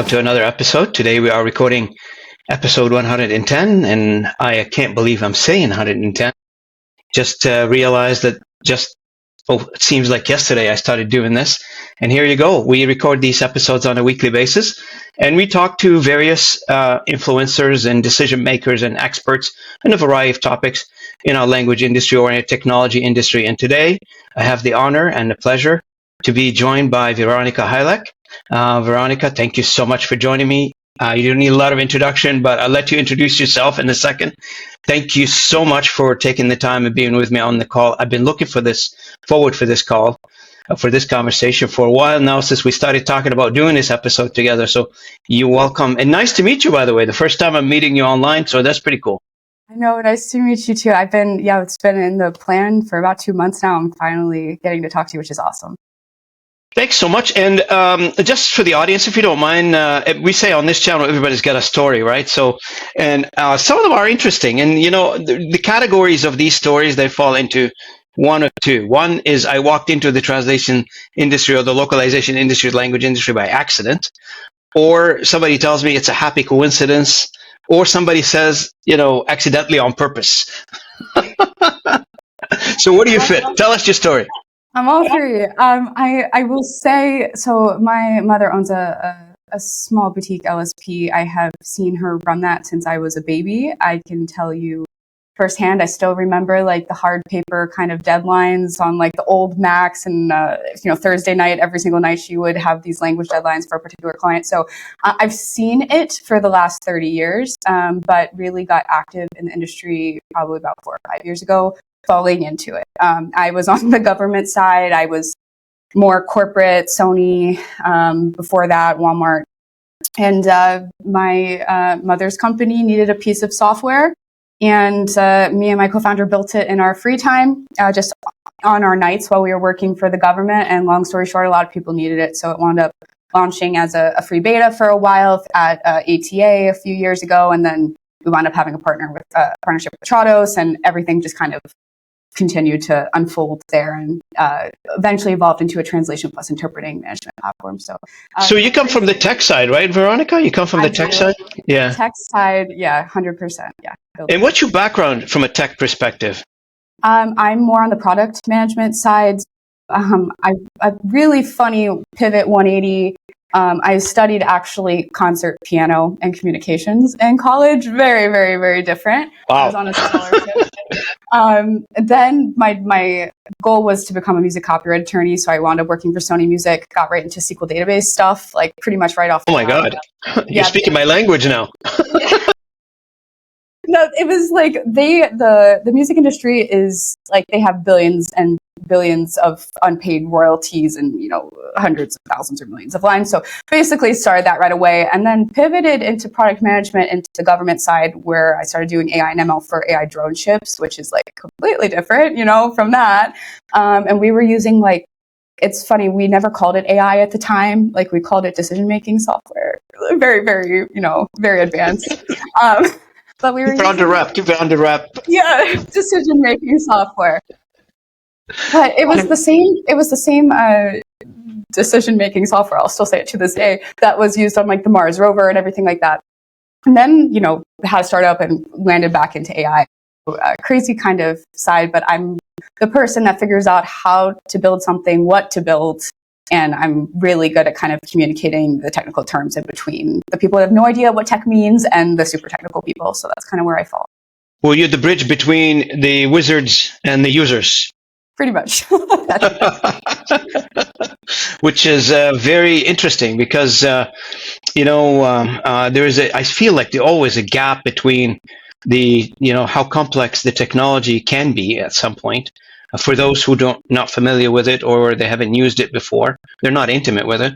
to another episode. Today we are recording episode 110, and I can't believe I'm saying 110. Just realized that it seems like yesterday I started doing this, and here you go. We record these episodes on a weekly basis, and we talk to various influencers and decision makers and experts in a variety of topics in our language industry or in a technology industry. And today I have the honor and the pleasure to be joined by Veronica Hylak. Veronica, thank you so much for joining me. You don't need a lot of introduction, but I'll let you introduce yourself in a second. Thank you so much for taking the time and being with me on the call. I've been looking forward for this call, for this conversation for a while now since we started talking about doing this episode together. So you're welcome. And nice to meet you, by the way. The first time I'm meeting you online, so that's pretty cool. I know, nice to meet you too. It's been in the plan for about 2 months now. I'm finally getting to talk to you, which is awesome. Thanks so much. And just for the audience, if you don't mind, we say on this channel, everybody's got a story, right? So, and some of them are interesting. And, you know, the categories of these stories, they fall into one or two. One is I walked into the translation industry or the localization industry, language industry by accident. Or somebody tells me it's a happy coincidence. Or somebody says, you know, accidentally on purpose. So what do you fit? Tell us your story. I'm all three. I will say, so my mother owns a small boutique LSP. I have seen her run that since I was a baby. I can tell you firsthand, I still remember like the hard paper kind of deadlines on like the old Macs and, Thursday night, every single night she would have these language deadlines for a particular client. So I've seen it for the last 30 years, but really got active in the industry probably about 4 or 5 years ago. Falling into it. I was on the government side. I was more corporate, Sony, before that, Walmart. And my mother's company needed a piece of software. And me and my co-founder built it in our free time, just on our nights while we were working for the government. And long story short, a lot of people needed it. So it wound up launching as a free beta for a while at ATA a few years ago. And then we wound up having a partnership with Trados, and everything just kind of continued to unfold there, and eventually evolved into a translation plus interpreting management platform. So you come from the tech side, right, Veronica? You come from the tech side? Yeah. Tech side, yeah, 100%. Yeah. And what's your background from a tech perspective? I'm more on the product management side. A really funny pivot 180. I studied actually concert piano and communications in college. Very, very, very different. Wow. I was on a scholarship. Then my goal was to become a music copyright attorney. So I wound up working for Sony Music, got right into SQL database stuff, like pretty much right off. Oh my God. You're speaking my language now. No, it was like the music industry is like, they have billions and billions of unpaid royalties and, hundreds of thousands or millions of lines. So basically started that right away, and then pivoted into product management into the government side, where I started doing AI and ML for AI drone ships, which is like completely different, from that. And we were using it's funny, we never called it AI at the time. Like, we called it decision-making software. Very, very, very advanced. But we were keep it under wrap. Yeah, decision-making software. But it was the same decision-making software, I'll still say it to this day, that was used on like the Mars rover and everything like that. And then, had a startup and landed back into AI. Crazy kind of side, but I'm the person that figures out how to build something, what to build. And I'm really good at kind of communicating the technical terms in between the people that have no idea what tech means and the super technical people. So that's kind of where I fall. Well, you're the bridge between the wizards and the users. Pretty much. Which is very interesting because, I feel like there's always a gap between how complex the technology can be at some point. For those who not familiar with it, or they haven't used it before, they're not intimate with it,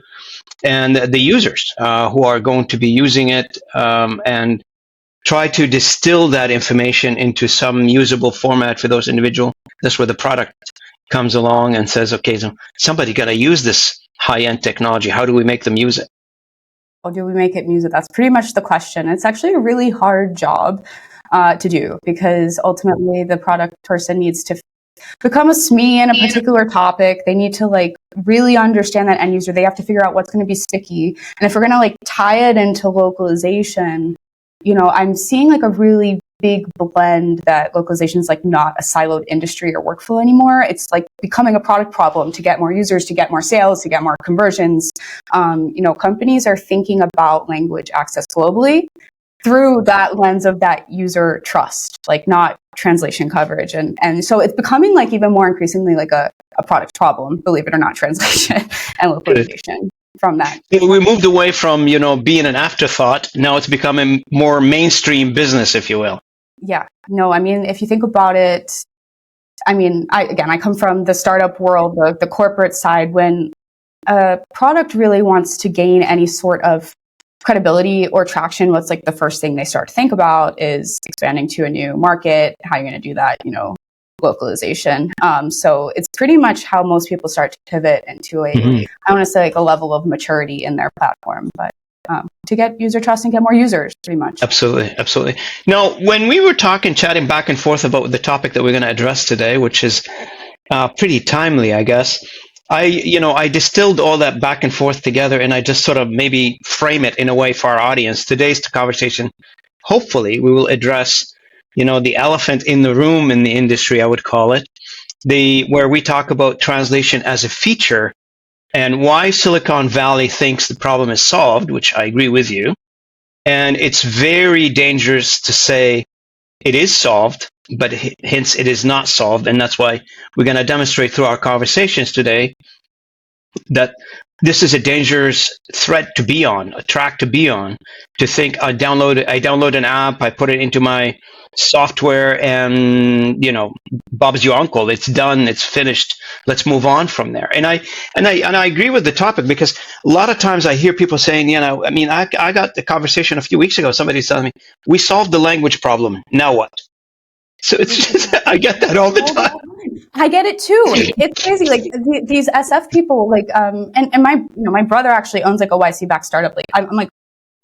and the users who are going to be using it and try to distill that information into some usable format for those individuals. That's where the product comes along and says, okay, so somebody got to use this high-end technology. How do we make them use it? How do we make it use it? That's pretty much the question. It's actually a really hard job to do, because ultimately the product person needs to become a SME in a particular topic. They need to like really understand that end user. They have to figure out what's going to be sticky. And if we're going to like tie it into localization, you know, I'm seeing like a really big blend that localization is like not a siloed industry or workflow anymore. It's like becoming a product problem to get more users, to get more sales, to get more conversions. You know, companies are thinking about language access globally through that lens of that user trust, like not translation coverage. And so it's becoming like even more increasingly like a product problem, believe it or not, translation and localization from that. We moved away from, you know, being an afterthought. Now it's becoming more mainstream business, if you will. Yeah, no, I mean, if you think about it, I mean, I come from the startup world, the corporate side. When a product really wants to gain any sort of credibility or traction, what's like the first thing they start to think about is expanding to a new market. How are you going to do that? You know, localization. So it's pretty much how most people start to pivot into a, I want to say like a level of maturity in their platform, but to get user trust and get more users, pretty much. Absolutely, absolutely. Now, when we were chatting back and forth about the topic that we're going to address today, which is pretty timely, I guess, I distilled all that back and forth together, and I just sort of maybe frame it in a way for our audience. Today's conversation, hopefully, we will address, you know, the elephant in the room in the industry, I would call it, where we talk about translation as a feature and why Silicon Valley thinks the problem is solved, which I agree with you. And it's very dangerous to say it is solved, but hence it is not solved. And that's why we're going to demonstrate through our conversations today that this is a dangerous thread to be on, a track to be on, to think I download an app, I put it into my software, and, you know, Bob's your uncle. It's done. It's finished. Let's move on from there. And I agree with the topic, because a lot of times I hear people saying, you know, I mean, I got the conversation a few weeks ago. Somebody's telling me, we solved the language problem. Now what? So it's just, I get that all the time. I get it too. It's crazy. Like these SF people, like, and my, you know, my brother actually owns like a YC backed startup. Like I'm like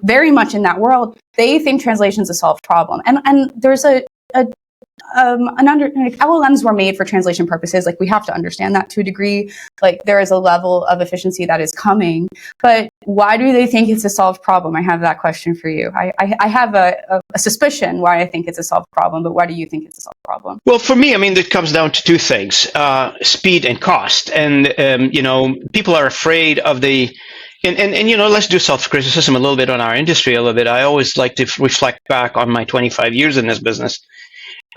very much in that world. They think translation is a solved problem. And there's like LLMs were made for translation purposes. Like we have to understand that to a degree. Like there is a level of efficiency that is coming, but why do they think it's a solved problem? I have that question for you. I have a suspicion why I think it's a solved problem, but why do you think it's a solved problem? Well, for me, I mean, it comes down to two things, speed and cost. And, you know, people are afraid of and you know, let's do self-criticism a little bit on our industry a little bit. I always like to reflect back on my 25 years in this business.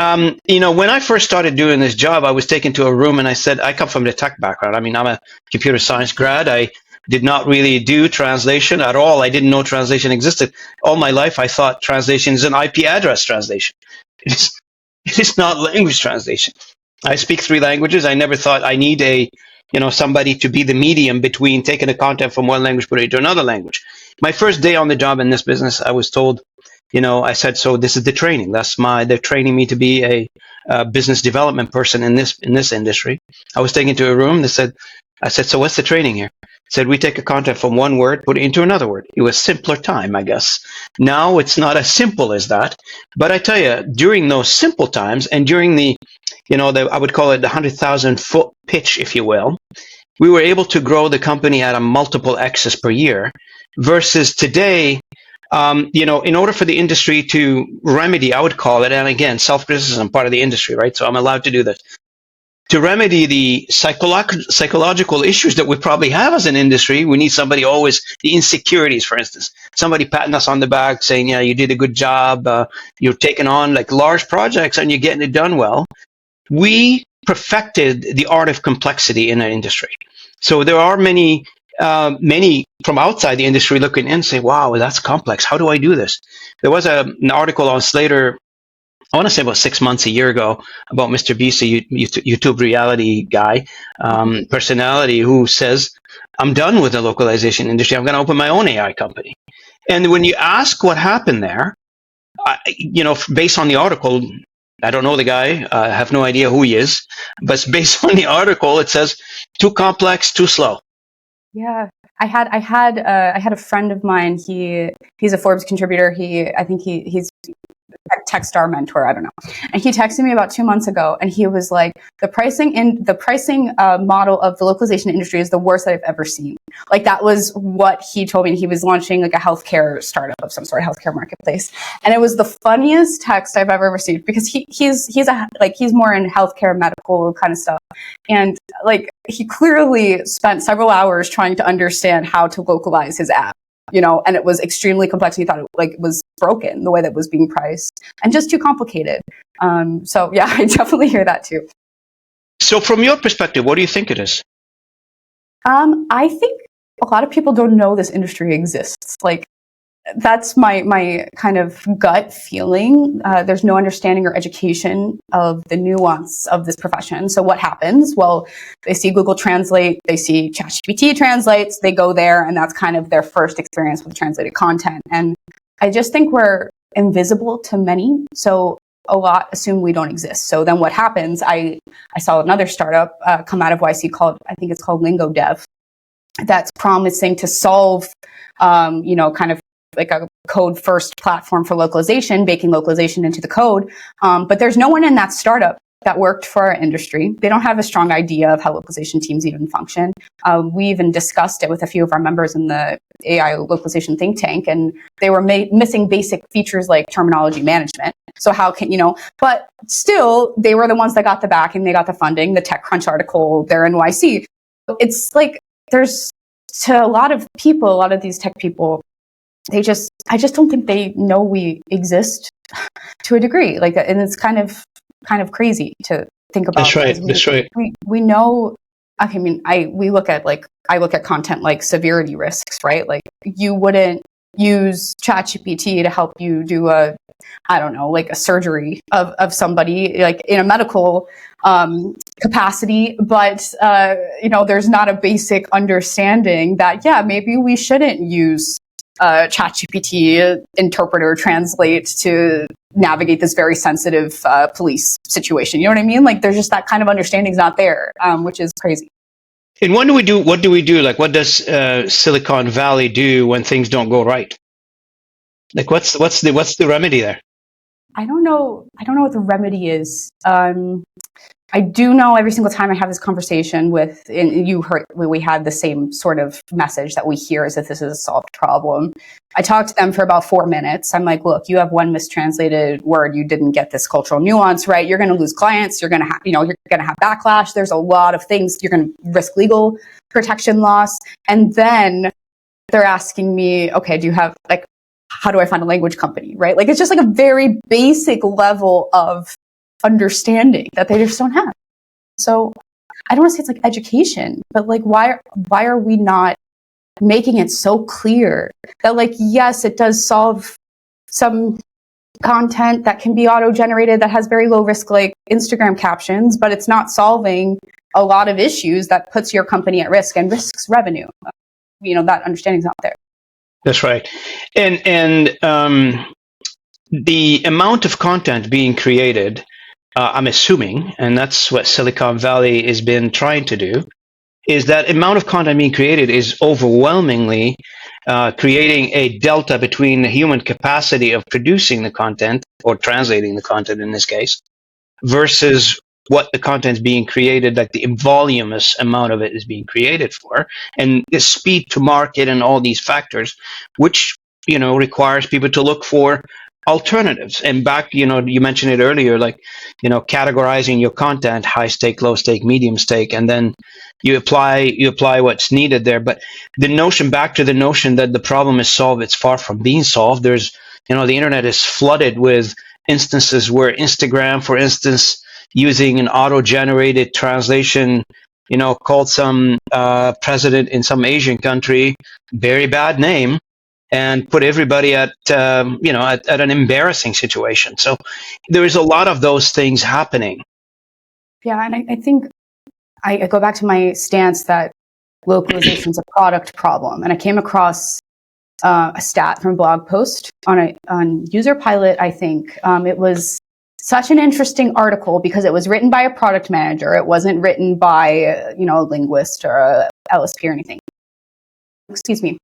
You know, when I first started doing this job, I was taken to a room and I said, I come from the tech background. I mean, I'm a computer science grad. I did not really do translation at all. I didn't know translation existed. All my life, I thought translation is an IP address translation. It is not language translation. I speak 3 languages. I never thought I need somebody to be the medium between taking the content from one language, putting it to another language. My first day on the job in this business, I was told, you know, I said, so this is the training. They're training me to be a business development person in this industry. I was taken to a room. I said, so what's the training here? Said, we take a content from one word, put it into another word. It was simpler time, I guess. Now it's not as simple as that. But I tell you, during those simple times and during I would call it the 100,000 foot pitch, if you will, we were able to grow the company at a multiple X's per year versus today. In order for the industry to remedy, I would call it, and again, self-criticism, part of the industry, right? So I'm allowed to do this. To remedy the psychological issues that we probably have as an industry, we need somebody always, the insecurities, for instance, somebody patting us on the back saying, yeah, you did a good job, you're taking on like large projects and you're getting it done well. We perfected the art of complexity in our industry. So there are many from outside the industry looking in and say, wow, that's complex. How do I do this? There was an article on Slater, I want to say about 6 months, a year ago, about Mr. Beast, a YouTube reality guy, personality, who says, I'm done with the localization industry. I'm going to open my own AI company. And when you ask what happened there, based on the article, I don't know the guy. I have no idea who he is. But based on the article, it says, too complex, too slow. Yeah, I had a friend of mine. He's a Forbes contributor. I think he's tech star mentor, I don't know. And he texted me about 2 months ago, and he was like, the pricing model of the localization industry is the worst that I've ever seen. Like, that was what he told me. He was launching like a healthcare startup of some sort, healthcare marketplace. And it was the funniest text I've ever received, because he's more in healthcare, medical kind of stuff. And like, he clearly spent several hours trying to understand how to localize his app, and it was extremely complex. He thought it was broken the way that it was being priced, and just too complicated. So yeah, I definitely hear that too. So from your perspective, what do you think it is? I think a lot of people don't know this industry exists. Like, that's my kind of gut feeling. There's no understanding or education of the nuance of this profession. So what happens? Well, they see Google Translate, they see ChatGPT translates, they go there, and that's kind of their first experience with translated content. And I just think we're invisible to many. So a lot assume we don't exist. So then what happens? I saw another startup come out of YC I think it's called Lingo Dev, that's promising to solve, kind of like a code first platform for localization, baking localization into the code. But there's no one in that startup that worked for our industry. They don't have a strong idea of how localization teams even function. We even discussed it with a few of our members in the AI localization think tank, and they were missing basic features like terminology management. So how can, but still, they were the ones that got the backing, they got the funding, the TechCrunch article, they're in YC. It's like, to a lot of people, a lot of these tech people, I just don't think they know we exist to a degree. Like, and it's kind of crazy to think about. That's right. That's right. We know. I mean, I look at content like severity risks, right? Like, you wouldn't use ChatGPT to help you do a surgery of somebody, like in a medical capacity, but there's not a basic understanding that maybe we shouldn't use ChatGPT interpreter translate to navigate this very sensitive police situation. You know what I mean? Like, there's just that kind of understanding's not there, which is crazy. And what do we do? What do we do? Like, what does Silicon Valley do when things don't go right? Like, what's the remedy there? I don't know what the remedy is. I do know every single time I have this conversation with, and you heard, we had the same sort of message that we hear as if this is a solved problem. I talked to them for about 4 minutes. I'm like, look, you have one mistranslated word. You didn't get this cultural nuance right. You're going to lose clients. You're going to have, you're going to have backlash. There's a lot of things. You're going to risk legal protection loss. And then they're asking me, okay, do you have, like, how do I find a language company, right? Like, it's just like a very basic level of understanding that they just don't have. So I don't want to say it's like education, but like, why are we not making it so clear that, like, yes, it does solve some content that can be auto-generated that has very low risk, like Instagram captions, but it's not solving a lot of issues that puts your company at risk and risks revenue. That understanding's not there. That's right. And the amount of content being created, I'm assuming, and that's what Silicon Valley has been trying to do, is that amount of content being created is overwhelmingly creating a delta between the human capacity of producing the content, or translating the content in this case, versus what the content is being created, like the voluminous amount of it is being created for, and the speed to market and all these factors, which requires people to look for alternatives. And back, you mentioned it earlier, like, categorizing your content, high stake, low stake, medium stake, and then you apply what's needed there. But back to the notion that the problem is solved, it's far from being solved. There's, the internet is flooded with instances where Instagram, for instance, using an auto-generated translation, called some president in some Asian country, very bad name, and put everybody at an embarrassing situation. So there is a lot of those things happening. Yeah, and I think I go back to my stance that localization is a product problem, and I came across a stat from a blog post on User Pilot. I think it was such an interesting article because it was written by a product manager. It wasn't written by a linguist or a LSP or anything. Excuse me.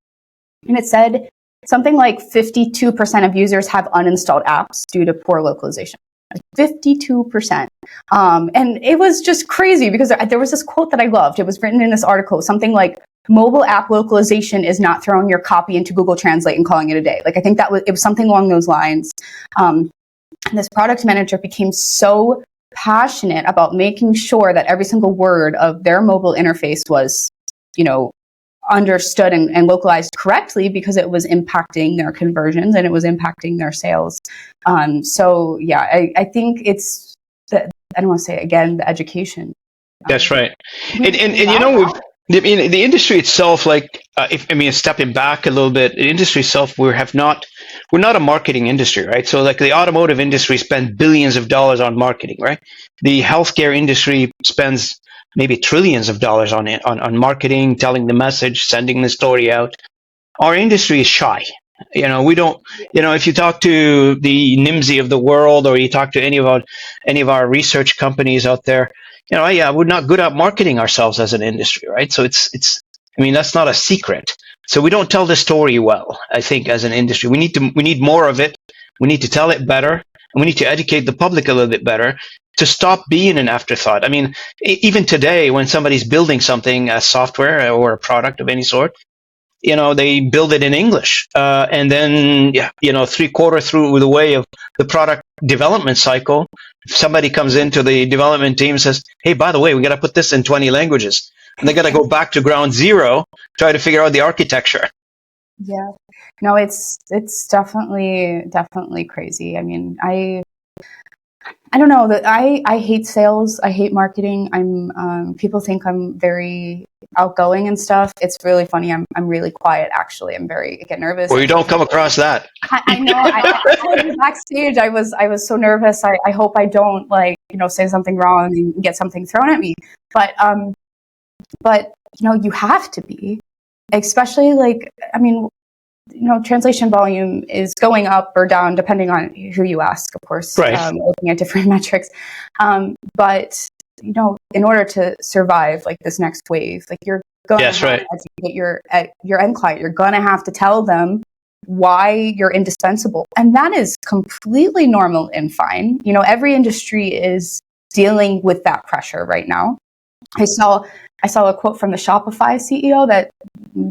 And it said something like 52% of users have uninstalled apps due to poor localization. Like 52%. And it was just crazy because there was this quote that I loved. It was written in this article, something like, mobile app localization is not throwing your copy into Google Translate and calling it a day. Like, I think it was something along those lines. And this product manager became so passionate about making sure that every single word of their mobile interface was, understood and localized correctly, because it was impacting their conversions and it was impacting their sales. So yeah, I think it's I don't want to say again, the education. That's right. And the industry itself, like, stepping back a little bit, the industry itself, we're not a marketing industry, right? So like the automotive industry spends billions of dollars on marketing, right? The healthcare industry spends maybe trillions of dollars on marketing, telling the message, sending the story out. Our industry is shy. We don't, if you talk to the NIMSY of the world, or you talk to any of our research companies out there, we're not good at marketing ourselves as an industry, right? So that's not a secret. So we don't tell the story well, I think, as an industry. We need more of it. We need to tell it better, and we need to educate the public a little bit better to stop being an afterthought. I mean, even today, when somebody's building something, a software or a product of any sort, they build it in English. And then, 3/4 through the way of the product development cycle, somebody comes into the development team and says, hey, by the way, we got to put this in 20 languages. And they got to go back to ground zero, try to figure out the architecture. Yeah. No, it's definitely crazy. I mean, I don't know that I hate sales. I hate marketing. People think I'm very outgoing and stuff. It's really funny. I'm really quiet, actually. I get nervous. Well, you don't come across that. I know. I told you backstage, I was so nervous. I hope I don't say something wrong and get something thrown at me. But you have to be, especially translation volume is going up or down depending on who you ask, of course, right. Looking at different metrics. But, in order to survive this next wave, you're going to have to educate your end client. You're going to have to tell them why you're indispensable. And that is completely normal and fine. Every industry is dealing with that pressure right now. I saw a quote from the Shopify CEO that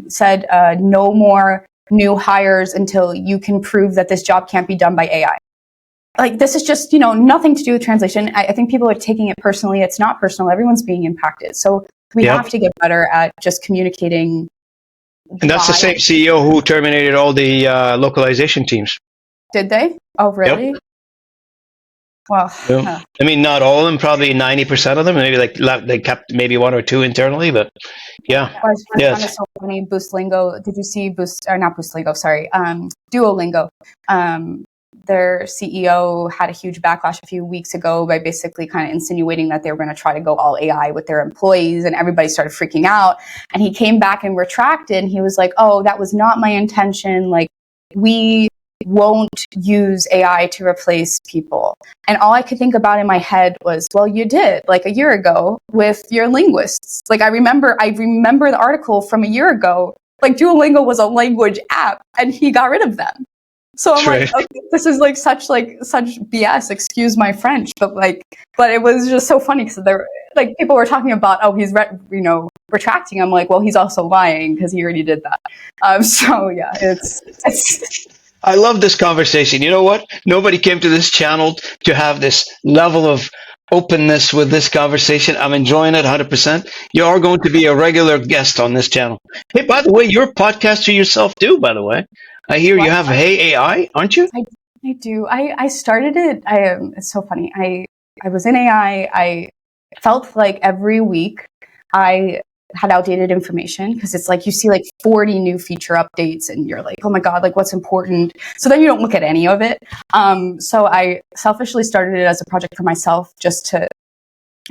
said, no more new hires until you can prove that this job can't be done by AI. This is just, nothing to do with translation. I think people are taking it personally. It's not personal. Everyone's being impacted. So we have to get better at just communicating. And that's the same CEO who terminated all the localization teams. Did they? Oh, really? Yep. Well, I mean, not all of them, probably 90% of them. Maybe they kept maybe one or two internally, but yeah. It's so funny. Boostlingo. Did you see not Boostlingo? Sorry, Duolingo. Their CEO had a huge backlash a few weeks ago by basically kind of insinuating that they were going to try to go all AI with their employees, and everybody started freaking out. And he came back and retracted, and he was like, "Oh, that was not my intention. We won't use AI to replace people." And all I could think about in my head was, well, you did a year ago with your linguists. I remember the article from a year ago. Duolingo was a language app and he got rid of them. So I'm okay, this is such BS, excuse my French, but it was just so funny because there people were talking about, oh, he's retracting. I'm like, well, he's also lying because he already did that. So yeah, it's I love this conversation. You know what? Nobody came to this channel to have this level of openness with this conversation. I'm enjoying it 100%. You are going to be a regular guest on this channel. Hey, by the way, you're a podcaster yourself too, by the way. I hear you have Hey AI, aren't you? I do. I started it. It's so funny. I was in AI. I felt like every week I had outdated information because it's you see 40 new feature updates and you're like, oh my God, what's important? So then you don't look at any of it. So I selfishly started it as a project for myself just to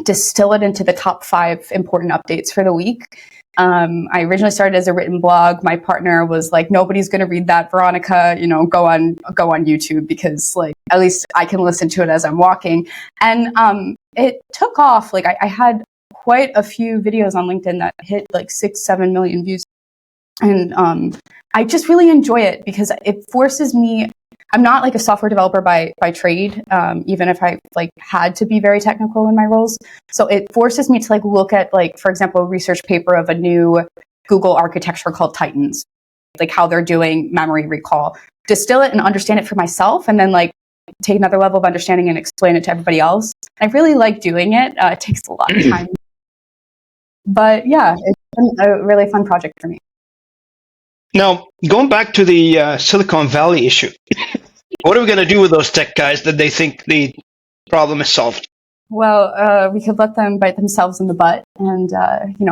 distill it into the top 5 important updates for the week. I originally started as a written blog. My partner was like, nobody's going to read that, Veronica, go on YouTube because at least I can listen to it as I'm walking. And it took off. I had quite a few videos on LinkedIn that hit 6-7 million views. And I just really enjoy it because it forces me. I'm not like a software developer by trade, even if I like had to be very technical in my roles. So it forces me to like look at, like, for example, a research paper of a new Google architecture called Titans, like how they're doing memory recall, distill it and understand it for myself, and then like take another level of understanding and explain it to everybody else. I really like doing it. It takes a lot of time, but yeah, it's been a really fun project for me. Now, going back to the Silicon Valley issue, what are we going to do with those tech guys that they think the problem is solved? Well, we could let them bite themselves in the butt and,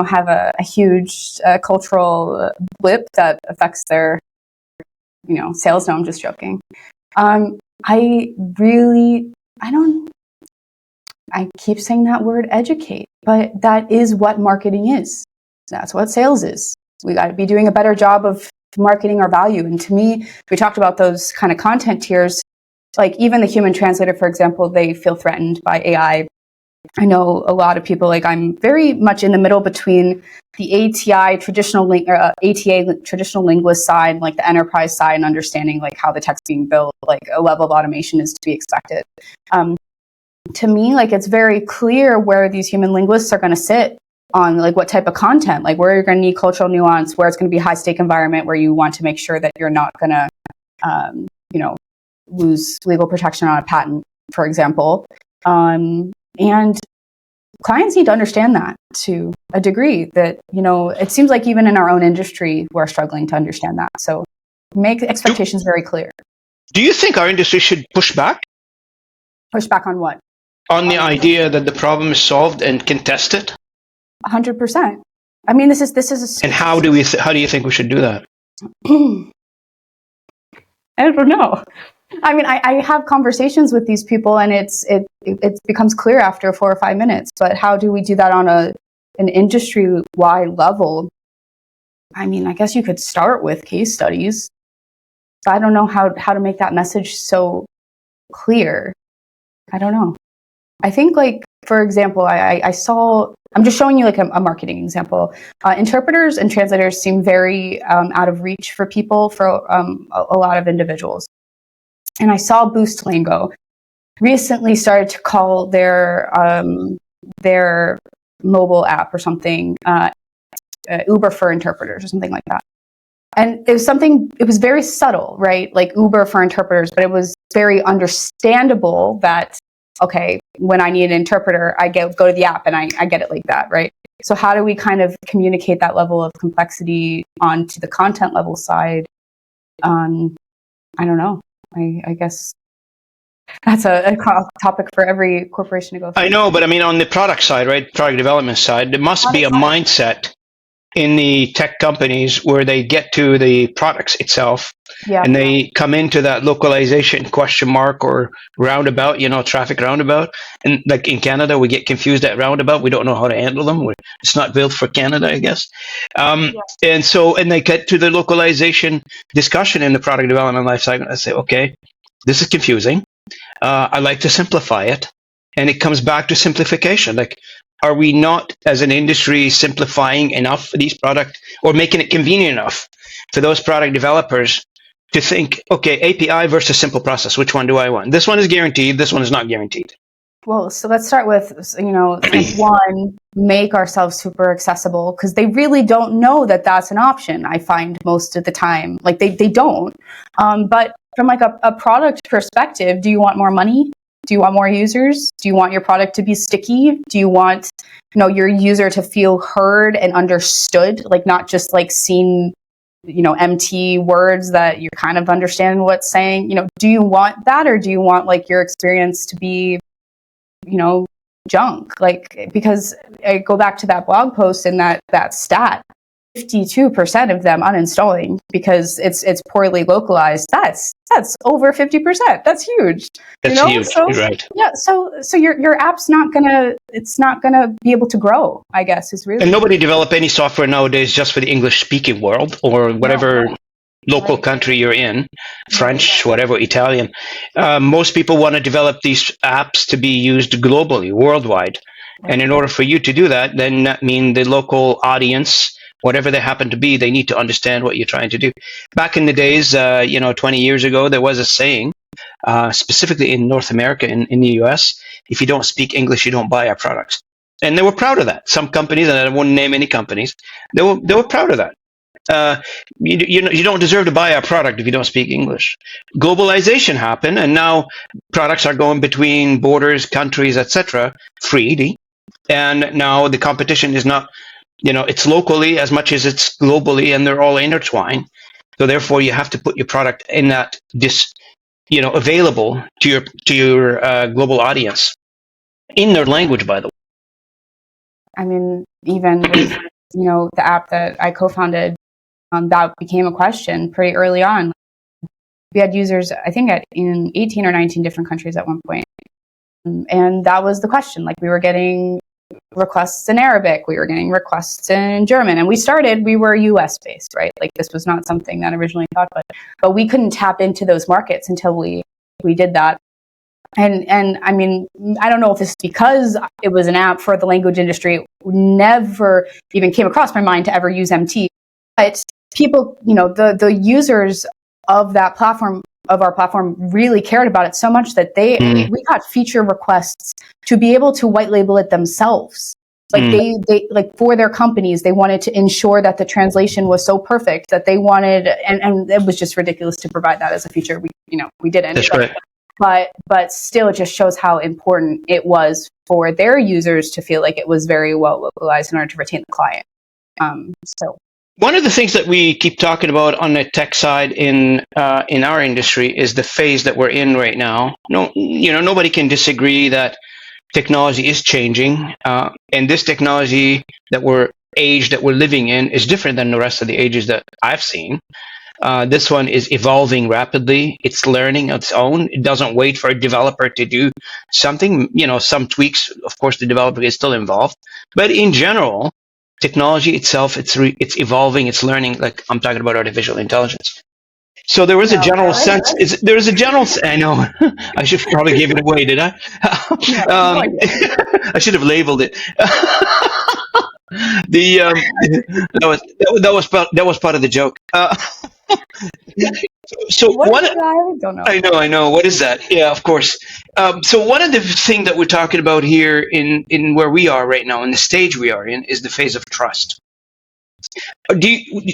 have a huge cultural blip that affects their, sales. No, I'm just joking. I keep saying that word educate, but that is what marketing is. That's what sales is. We got to be doing a better job of marketing our value. And to me, we talked about those kind of content tiers. Like even the human translator, for example, they feel threatened by AI. I know a lot of people, like I'm very much in the middle between the ATA traditional linguist side, like the enterprise side, and understanding like how the tech's being built, like a level of automation is to be expected. To me, like it's very clear where these human linguists are going to sit on like what type of content, like where you're going to need cultural nuance, where it's going to be a high stake environment, where you want to make sure that you're not going to, lose legal protection on a patent, for example. And clients need to understand that to a degree that, it seems like even in our own industry, we're struggling to understand that. So make expectations very clear. Do you think our industry should push back? Push back on what? On the idea that the problem is solved and contest it? 100%. I mean, this is. And how do you think we should do that? I don't know. I mean, I have conversations with these people, and it becomes clear after 4 or 5 minutes. But how do we do that on an industry-wide level? I mean, I guess you could start with case studies, but I don't know how to make that message so clear. I don't know. I think, like, for example, I'm just showing you like a marketing example. Interpreters and translators seem very out of reach for people, for a lot of individuals. And I saw Boost Lingo recently started to call their mobile app or something Uber for interpreters or something like that. And it was very subtle, right? Like Uber for interpreters, but it was very understandable that, okay, when I need an interpreter, I go to the app and I get it like that, right? So how do we kind of communicate that level of complexity onto the content level side? I don't know. I guess that's a topic for every corporation to go through. I know, but I mean, on the product side, right? Product development side, there must be a mindset in the tech companies where they get to the products itself, and they come into that localization question mark or roundabout, traffic roundabout. And like in Canada, we get confused at roundabout. We don't know how to handle them. It's not built for Canada, I guess. And they get to the localization discussion in the product development lifecycle. I say, okay, this is confusing. I like to simplify it. And it comes back to simplification. Like, are we not, as an industry, simplifying enough for these products, or making it convenient enough for those product developers to think, okay, API versus simple process, which one do I want? This one is guaranteed, this one is not guaranteed. Well, so let's start with, step one, make ourselves super accessible, because they really don't know that that's an option, I find most of the time. Like they don't. But from like a product perspective, do you want more money? Do you want more users? Do you want your product to be sticky? Do you want, your user to feel heard and understood, like not just like seen, empty words that you kind of understand what's saying? Do you want that, or do you want like your experience to be, junk? Like, because I go back to that blog post and that stat, 52% of them uninstalling because it's poorly localized. That's over 50%. That's huge. That's huge. So, right. Yeah. So your app's not gonna be able to grow, I guess, is really. And nobody develop any software nowadays just for the English speaking world or whatever local country you're in, French, whatever, Italian. Most people want to develop these apps to be used globally, worldwide. And in order for you to do that, then that means the local audience whatever they happen to be, they need to understand what you're trying to do. Back in the days, 20 years ago, there was a saying, specifically in North America, in the US, if you don't speak English, you don't buy our products. And they were proud of that. Some companies, and I won't name any companies, they were proud of that. You don't deserve to buy our product if you don't speak English. Globalization happened, and now products are going between borders, countries, etc., freely. And now the competition is not, it's locally as much as it's globally, and they're all intertwined. So therefore, you have to put your product in that available to your global audience in their language, by the way. I mean, even with, the app that I co-founded, that became a question pretty early on. We had users, I think, in 18 or 19 different countries at one point. And that was the question. Like, we were getting requests in Arabic, we were getting requests in German, and we were US based, right? Like, this was not something that originally thought, but we couldn't tap into those markets until we did that. And I mean, I don't know if this is because it was an app for the language industry, never even came across my mind to ever use MT. But people, the users of that platform, of our platform, really cared about it so much that we got feature requests to be able to white label it themselves. Like they like, for their companies, they wanted to ensure that the translation was so perfect that they wanted, and it was just ridiculous to provide that as a feature. We didn't. That's right. But still, it just shows how important it was for their users to feel like it was very well localized in order to retain the client. So one of the things that we keep talking about on the tech side in our industry is the phase that we're in right now. Nobody can disagree that technology is changing, and this technology that we're living in is different than the rest of the ages that I've seen. This one is evolving rapidly. It's learning on its own. It doesn't wait for a developer to do something. Some tweaks, of course, the developer is still involved. But in general, technology itself, it's evolving, it's learning. Like, I'm talking about artificial intelligence. So there was a general sense. I know. I should probably give it away, did I? I should have labeled it. That was part of the joke. So I don't know. I know. What is that? Yeah, of course. So one of the things that we're talking about here in where we are right now, in the stage we are in, is the phase of trust.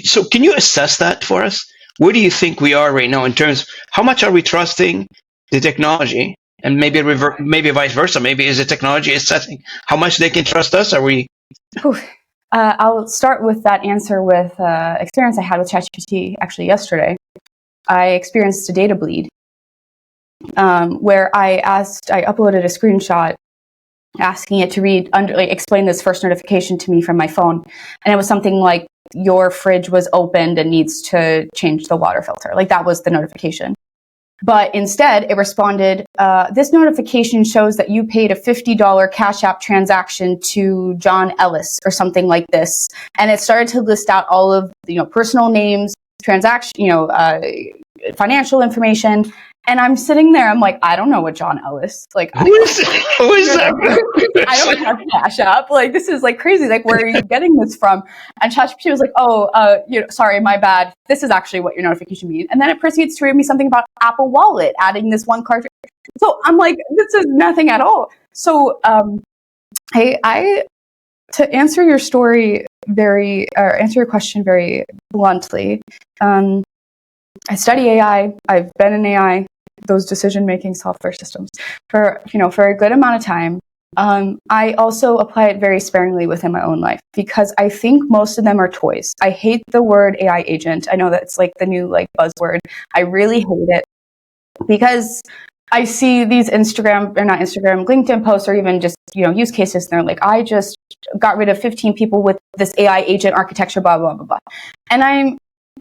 So can you assess that for us? Where do you think we are right now in terms of how much are we trusting the technology, and maybe vice versa? Maybe is the technology assessing how much they can trust us? Are we? I'll start with that answer with experience I had with ChatGPT actually yesterday. I experienced a data bleed where I uploaded a screenshot asking it to explain this first notification to me from my phone. And it was something like, your fridge was opened and needs to change the water filter. Like, that was the notification. But instead, it responded, this notification shows that you paid a $50 Cash App transaction to John Ellis or something like this. And it started to list out all of, personal names, transaction, financial information. And I'm sitting there, I'm like, I don't know what John Ellis, like, who is that? I don't have Cash App. Like, this is like crazy. Like, where are you getting this from? And ChatGPT was like, sorry, my bad. This is actually what your notification means. And then it proceeds to read me something about Apple Wallet, adding this one card. So I'm like, this is nothing at all. So I to answer your story answer your question very bluntly, I study AI. I've been in AI, those decision-making software systems, for a good amount of time. I also apply it very sparingly within my own life because I think most of them are toys. I hate the word AI agent. I know that's like the new buzzword. I really hate it because I see these LinkedIn posts, or even just, use cases. And they're like, I just got rid of 15 people with this AI agent architecture, blah, blah, blah, blah. And I'm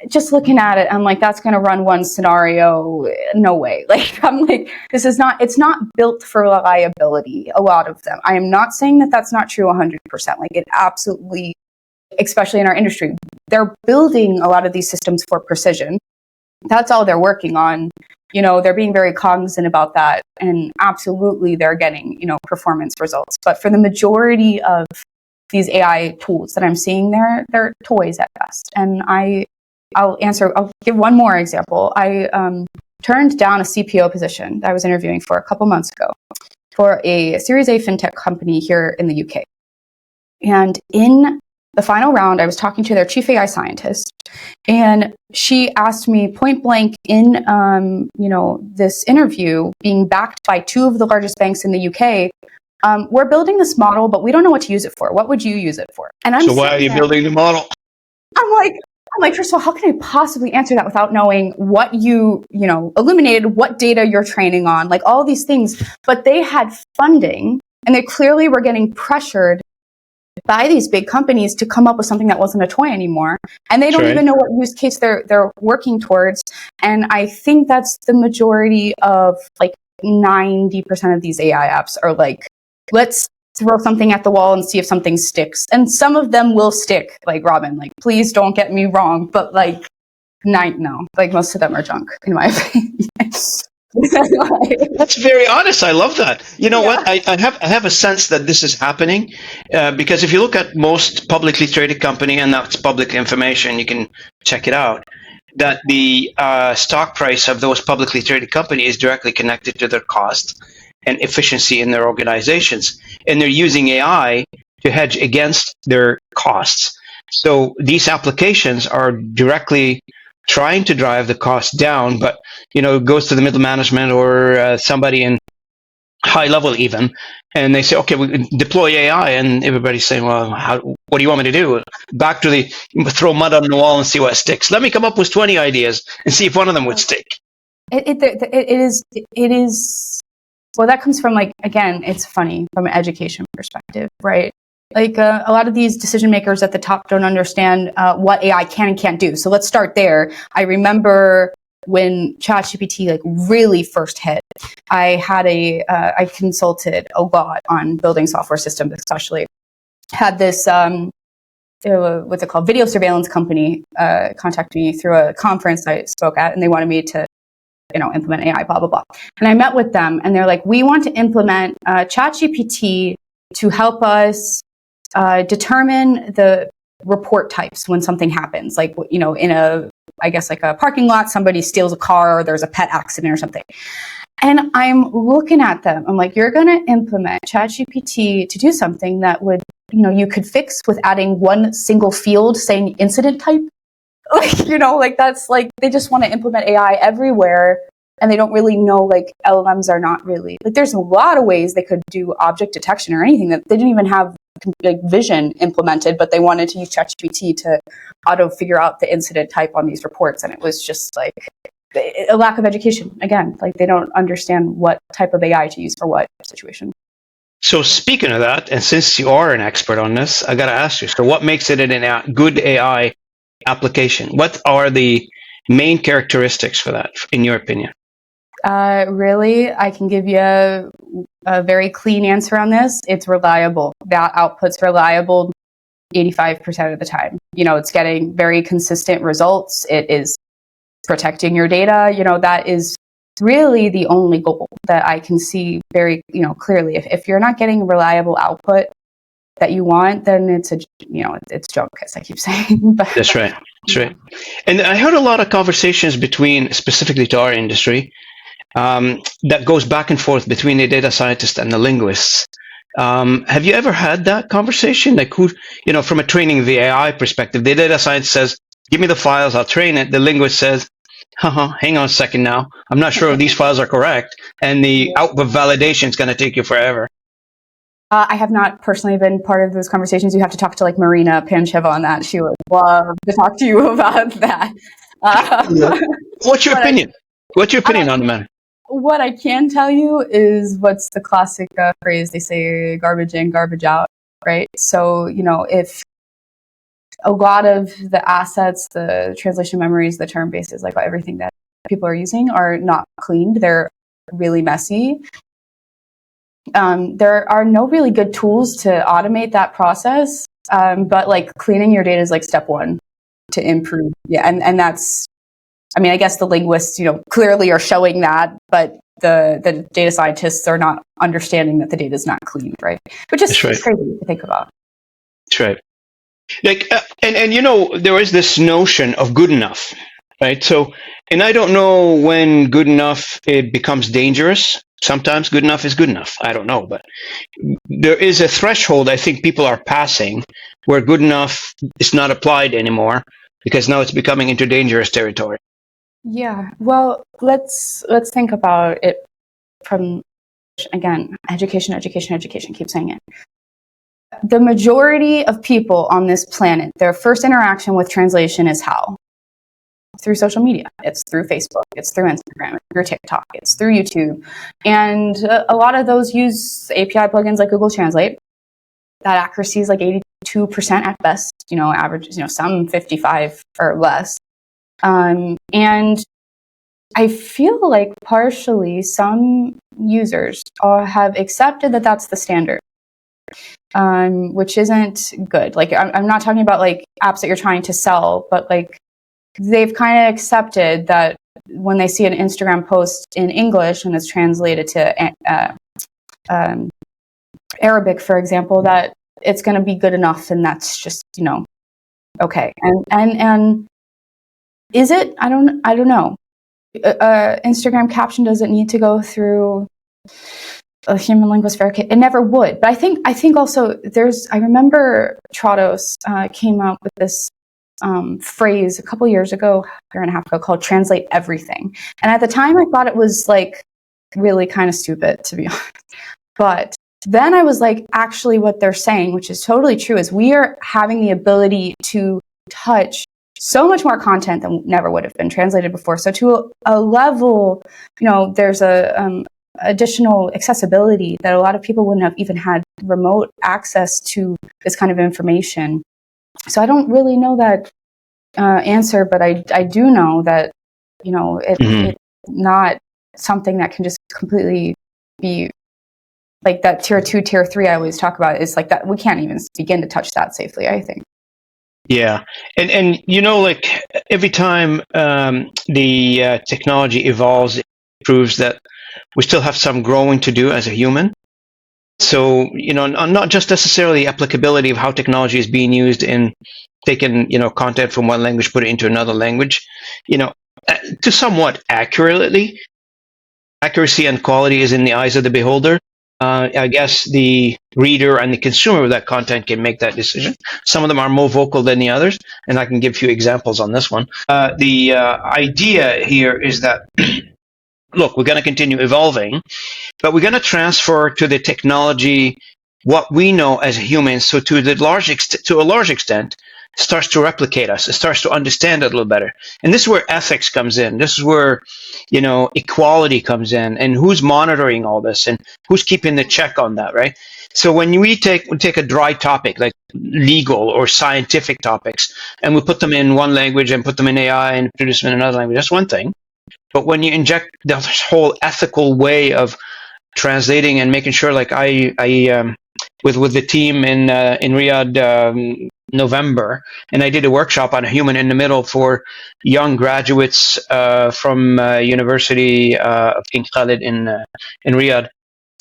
just looking at it, I'm like, that's going to run one scenario. No way. Like, I'm like, it's not built for reliability. A lot of them. I am not saying that that's not true 100%. Like, it absolutely, especially in our industry, they're building a lot of these systems for precision. That's all they're working on. They're being very cognizant about that, and absolutely they're getting, performance results. But for the majority of these AI tools that I'm seeing, they're toys at best. And I'll give one more example. I turned down a CPO position that I was interviewing for a couple months ago for a Series A fintech company here in the UK. And in the final round, I was talking to their chief AI scientist, and she asked me point blank in, this interview, being backed by two of the largest banks in the UK, we're building this model, but we don't know what to use it for. What would you use it for? And So why are you building the model? I'm like, first of all, how can I possibly answer that without knowing what you illuminated, what data you're training on, like all these things. But they had funding, and they clearly were getting pressured by these big companies to come up with something that wasn't a toy anymore. And they don't even know what use case they're working towards. And I think that's the majority of, like, 90% of these AI apps are like, let's throw something at the wall and see if something sticks. And some of them will stick, like Robin, like, please don't get me wrong, but like, no, like most of them are junk, in my opinion. That's very honest. I love that. You know what? I have a sense that this is happening because if you look at most publicly traded company, and that's public information, you can check it out, that the stock price of those publicly traded companies is directly connected to their cost and efficiency in their organizations. And they're using AI to hedge against their costs. So these applications are directly trying to drive the cost down, but it goes to the middle management or somebody in high level even, and they say, okay, we deploy AI, and everybody's saying, well, what do you want me to do? Back to the throw mud on the wall and see what sticks. Let me come up with 20 ideas and see if one of them would stick. It is. Well, that comes from, like, again, it's funny from an education perspective, right? Like a lot of these decision makers at the top don't understand what AI can and can't do. So let's start there. I remember when ChatGPT like really first hit, I consulted a lot on building software systems, especially. Had this what's it called, video surveillance company contact me through a conference I spoke at, and they wanted me to implement AI, blah blah blah. And I met with them, and they're like, we want to implement ChatGPT to help us determine the report types when something happens, like, in I guess like a parking lot, somebody steals a car or there's a pet accident or something. And I'm looking at them, I'm like, you're going to implement ChatGPT to do something that would, you could fix with adding one single field saying incident type. Like that's like, they just want to implement AI everywhere. And they don't really know, like, LLMs are not really, like, there's a lot of ways they could do object detection or anything that they didn't even have, like, vision implemented, but they wanted to use ChatGPT to auto figure out the incident type on these reports. And it was just like a lack of education. Again, like, they don't understand what type of AI to use for what situation. So speaking of that, and since you are an expert on this, I got to ask you, so what makes it a good AI application? What are the main characteristics for that, in your opinion? Really, I can give you a very clean answer on this. It's reliable. That output's reliable 85% of the time. It's getting very consistent results. It is protecting your data. That is really the only goal that I can see very, clearly. If you're not getting reliable output that you want, then it's it's junk, as I keep saying. But That's right. That's right. And I heard a lot of conversations specifically to our industry, that goes back and forth between the data scientist and the linguists. Have you ever had that conversation? Like, from a training of the AI perspective, the data scientist says, give me the files, I'll train it. The linguist says, hang on a second now. I'm not sure if these files are correct. And the output validation is going to take you forever. I have not personally been part of those conversations. You have to talk to, like, Marina Pancheva on that. She would love to talk to you about that. What's your opinion? What's your opinion on the matter? What I can tell you is what's the classic phrase they say, garbage in, garbage out, right? So, if a lot of the assets, the translation memories, the term bases, like everything that people are using are not cleaned, they're really messy. There are no really good tools to automate that process, but like cleaning your data is like step one to improve. Yeah, and that's, I guess the linguists, clearly are showing that, but the data scientists are not understanding that the data is not clean, right? Which is crazy to think about. That's right. Like, and there is this notion of good enough, right? So, and I don't know when good enough it becomes dangerous. Sometimes good enough is good enough. I don't know, but there is a threshold I think people are passing where good enough is not applied anymore because now it's becoming into dangerous territory. Yeah. Well, let's think about it from, again, education, education, education. Keep saying it. The majority of people on this planet, their first interaction with translation is how? Through social media. It's through Facebook. It's through Instagram. It's through TikTok. It's through YouTube. And a lot of those use API plugins like Google Translate. That accuracy is like 82% at best, average, some 55 or less. And I feel like partially some users have accepted that that's the standard, which isn't good. Like, I'm not talking about like apps that you're trying to sell, but like they've kind of accepted that when they see an Instagram post in English and it's translated to Arabic, for example, that it's going to be good enough, and that's just okay. And is it? I don't know. Instagram caption doesn't need to go through a human linguist verification. It never would. But I think also I remember Trados came out with this phrase a couple years ago, year and a half ago, called "translate everything." And at the time, I thought it was like really kind of stupid, to be honest. But then I was like, actually, what they're saying, which is totally true, is we are having the ability to touch so much more content than never would have been translated before. So to a level, there's a additional accessibility that a lot of people wouldn't have even had remote access to this kind of information. So I don't really know that answer, but I do know that it's not something that can just completely be like that tier 2, tier 3 I always talk about. Is like that we can't even begin to touch that safely, I think. Yeah, and like every time the technology evolves, it proves that we still have some growing to do as a human. So not just necessarily applicability of how technology is being used in taking content from one language, put it into another language, to somewhat accurately. Accuracy and quality is in the eyes of the beholder. I guess the reader and the consumer of that content can make that decision. Some of them are more vocal than the others, and I can give a few examples on this one. The idea here is that, look, we're going to continue evolving, but we're going to transfer to the technology what we know as humans. So to a large extent, starts to replicate us. It starts to understand it a little better. And this is where ethics comes in. This is where, equality comes in, and who's monitoring all this and who's keeping the check on that, right? So when we take a dry topic like legal or scientific topics, and we put them in one language and put them in AI and produce them in another language, that's one thing. But when you inject this whole ethical way of translating and making sure, like I with the team in Riyadh November, and I did a workshop on a human in the middle for young graduates from University of King Khalid in Riyadh,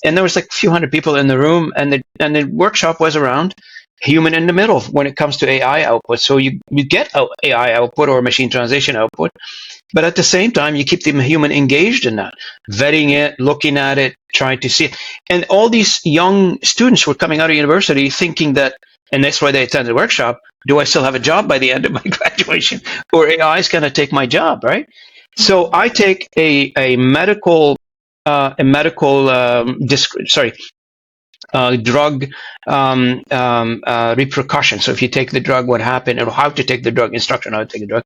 and there was like a few hundred people in the room, and the workshop was around human in the middle when it comes to AI output. So you get AI output or machine translation output, but at the same time, you keep the human engaged in that, vetting it, looking at it, trying to see it. And all these young students were coming out of university thinking that, and that's why they attended the workshop, do I still have a job by the end of my graduation? Or AI is going to take my job, right? So I take a medical drug repercussion. So if you take the drug, what happened, and how to take the drug, instruction how to take the drug.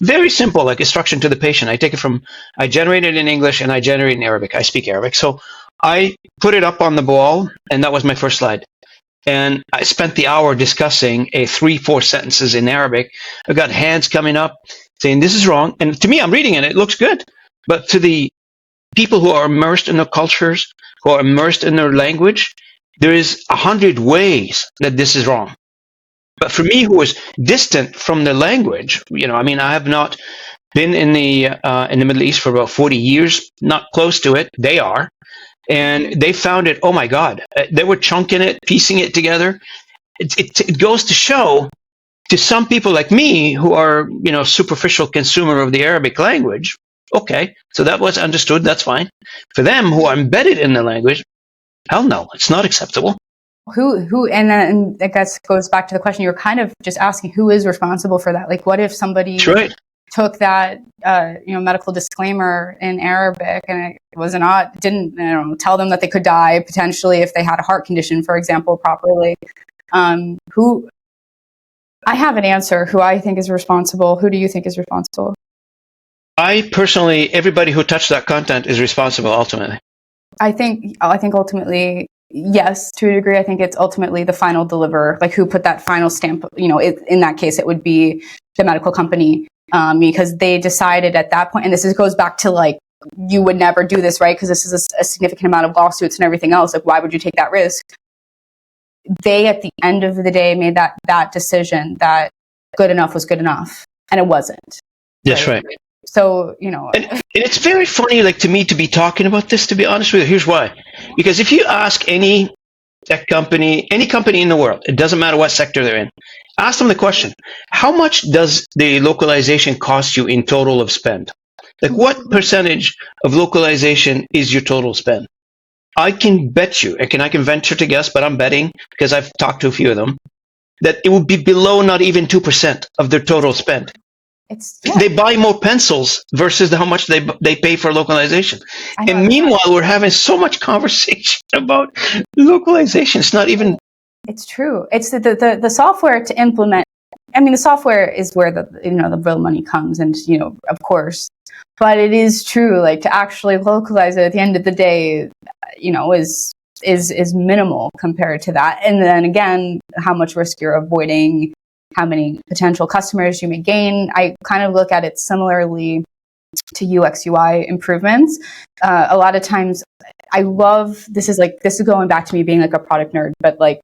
Very simple, like instruction to the patient. I generate it in English and I generate it in Arabic. I speak Arabic. So I put it up on the wall, and that was my first slide. And I spent the hour discussing 3-4 sentences in Arabic. I got hands coming up saying, this is wrong. And to me, I'm reading it, it looks good. But to the people who are immersed in their cultures, who are immersed in their language, there is 100 ways that this is wrong. But for me, who is distant from the language, I have not been in the Middle East for about 40 years, not close to it. They are. And they found it, oh my God, they were chunking it, piecing it together. it goes to show to some people like me who are, superficial consumer of the Arabic language. Okay, so that was understood. That's fine. For them who are embedded in the language, hell no, it's not acceptable. And I guess goes back to the question you were kind of just asking: who is responsible for that? Like, what if somebody took that, medical disclaimer in Arabic and it didn't tell them that they could die potentially if they had a heart condition, for example, properly? I have an answer. Who I think is responsible? Who do you think is responsible? I personally, everybody who touched that content is responsible ultimately. I think ultimately, yes, to a degree. I think it's ultimately the final deliverer, like who put that final stamp. In that case, it would be the medical company, because they decided at that point, and goes back to like, you would never do this, right? Because this is a significant amount of lawsuits and everything else. Like, why would you take that risk? They, at the end of the day, made that decision that good enough was good enough, and it wasn't. That's right. So, and it's very funny, like, to me, to be talking about this, to be honest with you. Here's why. Because if you ask any tech company, any company in the world, it doesn't matter what sector they're in, ask them the question, how much does the localization cost you in total of spend? Like, what percentage of localization is your total spend? I can bet you, I can venture to guess, but I'm betting, because I've talked to a few of them, that it would be below not even 2% of their total spend. They buy more pencils versus how much they pay for localization. And meanwhile, we're having so much conversation about localization. It's not even... It's true. It's the software to implement. I mean, the software is where the real money comes, and of course. But it is true, like, to actually localize it at the end of the day, is minimal compared to that. And then again, how much risk you're avoiding, how many potential customers you may gain. I kind of look at it similarly to UX UI improvements. A lot of times I love, this is going back to me being like a product nerd, but like,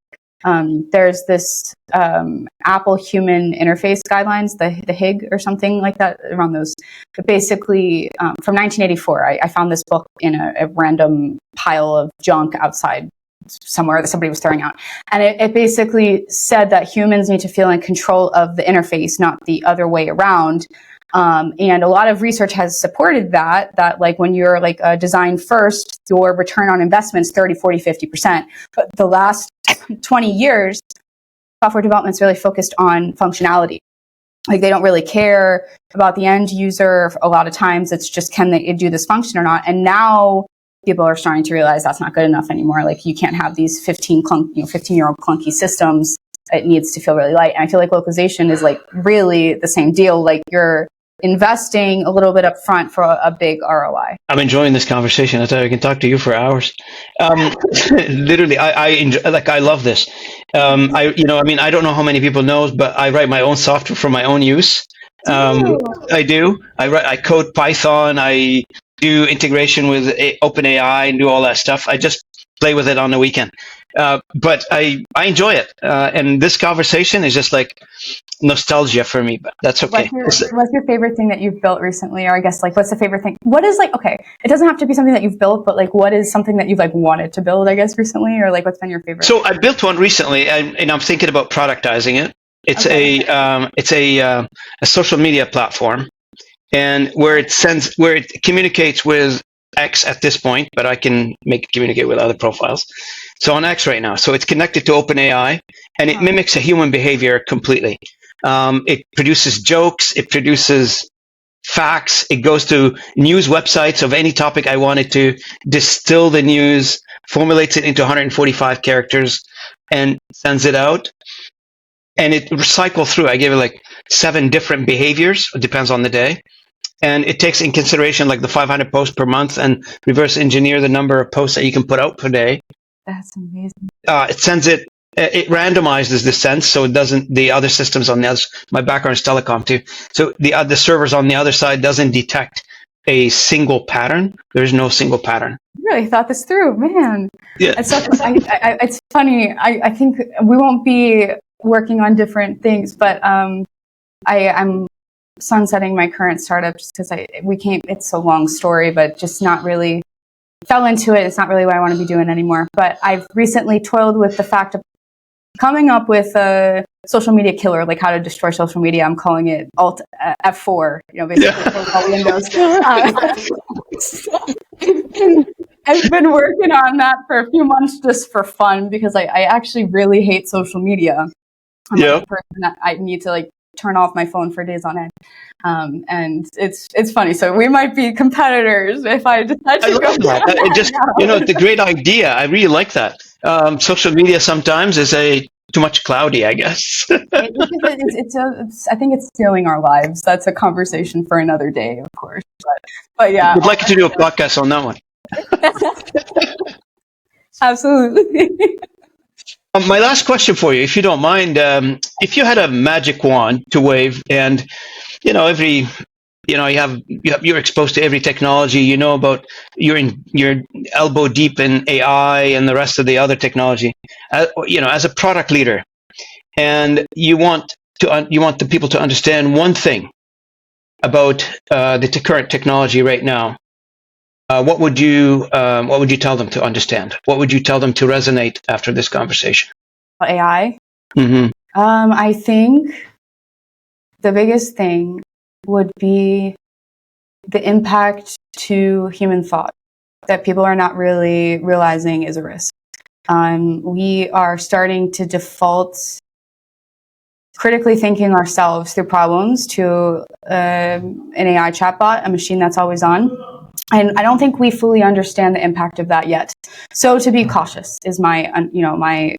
there's this Apple Human Interface Guidelines, the HIG or something like that, around those. But basically, from 1984, I found this book in a random pile of junk outside somewhere that somebody was throwing out. And it basically said that humans need to feel in control of the interface, not the other way around. And a lot of research has supported that like when you're like design first, your return on investment is 30, 40, 50%. But the last 20 years, software development's really focused on functionality. Like, they don't really care about the end user. A lot of times it's just, can they do this function or not? And now people are starting to realize that's not good enough anymore. Like, you can't have these 15-year-old clunky systems. It needs to feel really light. And I feel like localization is like really the same deal. Like, you're investing a little bit up front for a big ROI. I'm enjoying this conversation. I tell you, I can talk to you for hours. Literally, I enjoy, like, I love this. I don't know how many people know, but I write my own software for my own use. I do. I code Python. I do integration with OpenAI and do all that stuff. I just play with it on the weekend. But I enjoy it. And this conversation is just like nostalgia for me, but that's okay. What's your favorite thing that you've built recently? Or I guess, like, what's the favorite thing? What is, like, okay, it doesn't have to be something that you've built, but like, what is something that you've like wanted to build, I guess, recently? Or like, what's been your favorite? So I built one recently, and I'm thinking about productizing it. It's a social media platform, and where it communicates with X at this point, but I can make it communicate with other profiles. So on X right now, so it's connected to OpenAI, and it mimics a human behavior completely. It produces jokes, it produces facts, it goes to news websites of any topic I wanted to, distill the news, formulates it into 145 characters, and sends it out. And it recycles through. I gave it like 7 different behaviors. It depends on the day. And it takes in consideration like the 500 posts per month and reverse engineer the number of posts that you can put out per day. That's amazing. It sends it randomizes the sense, so it doesn't, the other systems on the other, my background is telecom too. So the servers on the other side doesn't detect a single pattern. There's no single pattern. You really thought this through, man. Yeah. It's funny. I think we won't be working on different things, but I'm sunsetting my current startup just because it's a long story, but just not really fell into it. It's not really what I want to be doing anymore. But I've recently toiled with the fact of coming up with a social media killer, like how to destroy social media. I'm calling it Alt F4, basically all Windows. I've been working on that for a few months just for fun because I actually really hate social media. I'm like a person that I need to turn off my phone for days on end. And it's funny. So we might be competitors if I decide to go that. It's a great idea. I really like that. Social media sometimes is too much cloudy, I guess. I think it's stealing our lives. That's a conversation for another day, of course. But yeah. I'd like to do a podcast on that one. Absolutely. My last question for you, if you don't mind, if you had a magic wand to wave, and you're exposed to every technology, you're elbow deep in AI and the rest of the other technology, as a product leader, and you want the people to understand one thing about the current technology right now. What would you tell them to understand? What would you tell them to resonate after this conversation? AI? Mm-hmm. I think the biggest thing would be the impact to human thought that people are not really realizing is a risk. We are starting to default critically thinking ourselves through problems to an AI chatbot, a machine that's always on. And I don't think we fully understand the impact of that yet. So to be cautious is my magic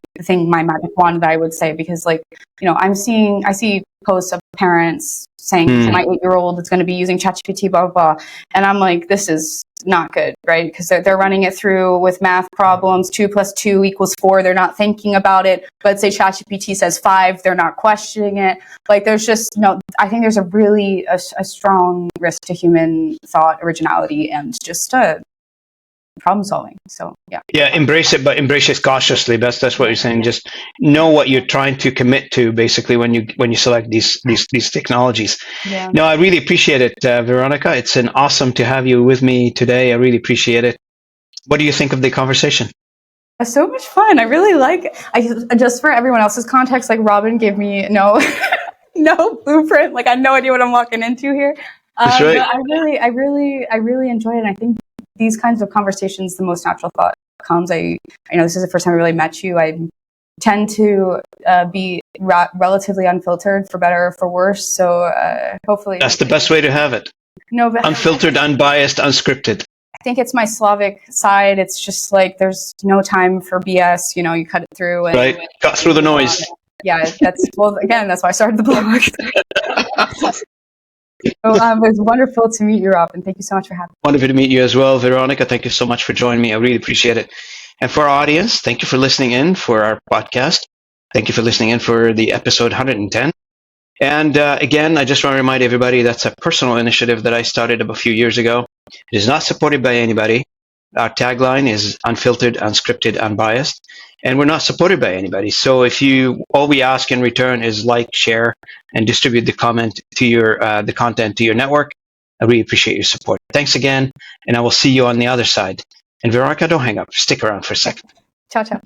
wand that I would say, because I see posts of parents saying my 8-year-old is going to be using ChatGPT, blah, blah, blah. And I'm like, this is not good, right? Because they're running it through with math problems, 2 + 2 = 4. They're not thinking about it. But say ChatGPT says 5, they're not questioning it. There's just, I think there's a really a strong risk to human thought, originality, and just problem solving. So yeah, embrace it, but embrace it cautiously. That's what you're saying. Just know what you're trying to commit to, basically, when you select these technologies. Yeah. No, I really appreciate it, Veronica. It's an awesome to have you with me today. I really appreciate it. What do you think of the conversation? So much fun. I really like it. Just for everyone else's context, Robin gave me no blueprint. I had no idea what I'm walking into here. That's right. But I really enjoy it. And I think these kinds of conversations, the most natural thought comes. I know this is the first time I really met you. I tend to be relatively unfiltered, for better or for worse. So hopefully that's the best way to have it. No, but unfiltered, unbiased, unscripted. I think it's my Slavic side. It's just there's no time for BS. You cut it through. And, right. Cut through the noise. Yeah, that's why I started the blog. So it was wonderful to meet you, Rob, and thank you so much for having me. Wonderful to meet you as well, Veronica. Thank you so much for joining me. I really appreciate it. And for our audience, thank you for listening in for our podcast. Thank you for listening in for the episode 110. And again, I just want to remind everybody that's a personal initiative that I started a few years ago. It is not supported by anybody. Our tagline is unfiltered, unscripted, unbiased, and we're not supported by anybody. So all we ask in return is share, and distribute the content to your network. I really appreciate your support. Thanks again, and I will see you on the other side. And Veronica, don't hang up. Stick around for a second. Ciao, ciao.